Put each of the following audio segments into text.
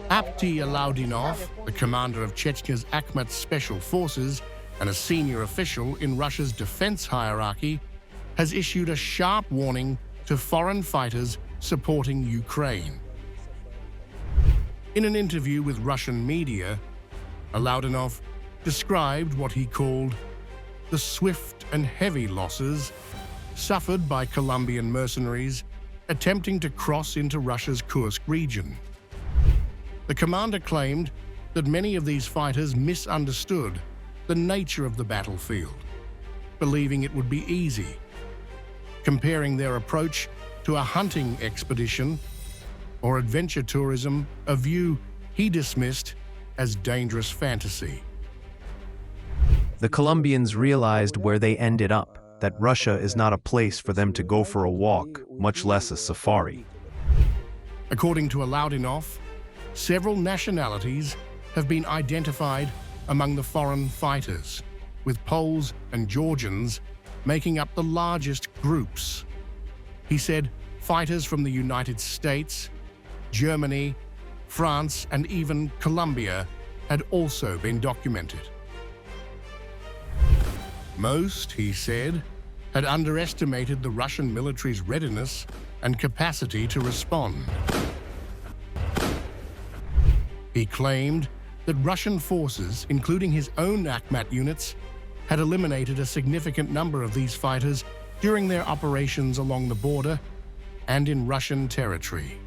Apti Alaudinov, the commander of Chechen's Akhmat special forces and a senior official in Russia's defense hierarchy, has issued a sharp warning to foreign fighters supporting Ukraine. In an interview with Russian media, Alaudinov described what he called the swift and heavy losses suffered by Colombian mercenaries attempting to cross into Russia's Kursk region. The commander claimed that many of these fighters misunderstood the nature of the battlefield, believing it would be easy, comparing their approach to a hunting expedition or adventure tourism, a view he dismissed as dangerous fantasy. The Colombians realized where they ended up, that Russia is not a place for them to go for a walk, much less a safari. According to Alaudinov, several nationalities have been identified among the foreign fighters, with Poles and Georgians making up the largest groups. He said fighters from the United States, Germany, France, and even Colombia had also been documented. Most, he said, had underestimated the Russian military's readiness and capacity to respond. He claimed that Russian forces, including his own Akhmat units, had eliminated a significant number of these fighters during their operations along the border and in Russian territory.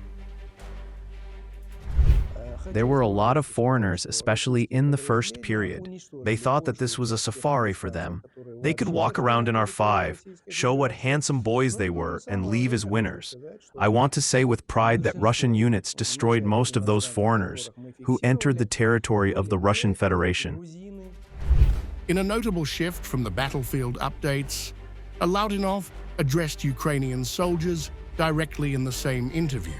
There were a lot of foreigners, especially in the first period. They thought that this was a safari for them. They could walk around in R5, show what handsome boys they were, and leave as winners. I want to say with pride that Russian units destroyed most of those foreigners who entered the territory of the Russian Federation. In a notable shift from the battlefield updates, Alaudinov addressed Ukrainian soldiers directly in the same interview.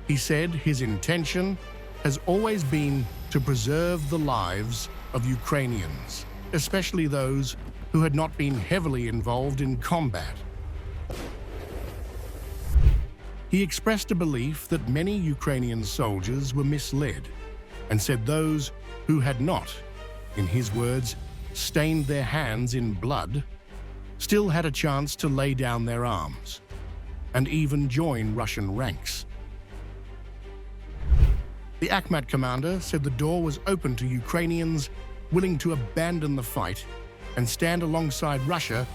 He said his intention has always been to preserve the lives of Ukrainians, especially those who had not been heavily involved in combat. He expressed a belief that many Ukrainian soldiers were misled and said those who had not, in his words, stained their hands in blood, still had a chance to lay down their arms and even join Russian ranks. The Akhmat commander said the door was open to Ukrainians willing to abandon the fight and stand alongside Russia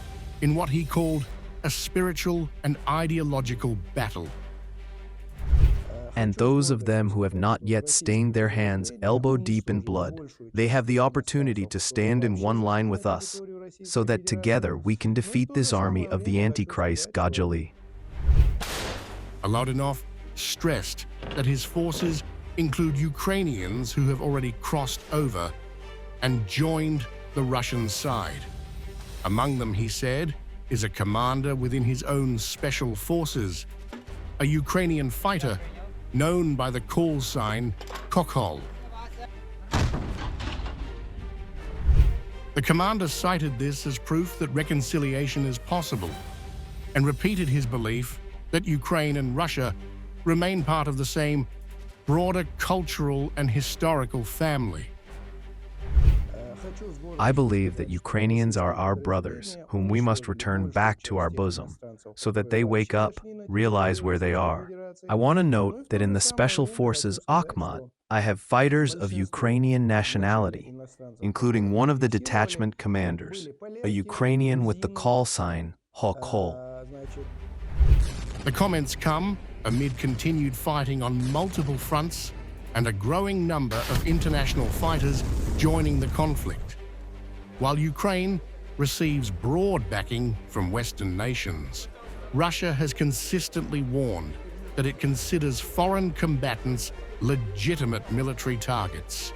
in what he called a spiritual and ideological battle. And those of them who have not yet stained their hands elbow deep in blood, they have the opportunity to stand in one line with us, so that together we can defeat this army of the Antichrist Gajali. Alaudinov stressed that his forces include Ukrainians who have already crossed over and joined the Russian side. Among them, he said, is a commander within his own special forces, a Ukrainian fighter known by the call sign Kokhol. The commander cited this as proof that reconciliation is possible and repeated his belief that Ukraine and Russia remain part of the same broader cultural and historical family. I believe that Ukrainians are our brothers, whom we must return back to our bosom, so that they wake up, realize where they are. I want to note that in the Special Forces Akhmat, I have fighters of Ukrainian nationality, including one of the detachment commanders, a Ukrainian with the call sign Hokol. The comments come amid continued fighting on multiple fronts and a growing number of international fighters joining the conflict, while Ukraine receives broad backing from Western nations. Russia has consistently warned that it considers foreign combatants legitimate military targets.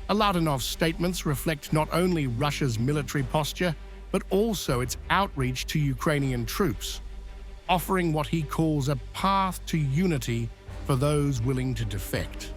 Alaudinov's statements reflect not only Russia's military posture, but also its outreach to Ukrainian troops, offering what he calls a path to unity for those willing to defect.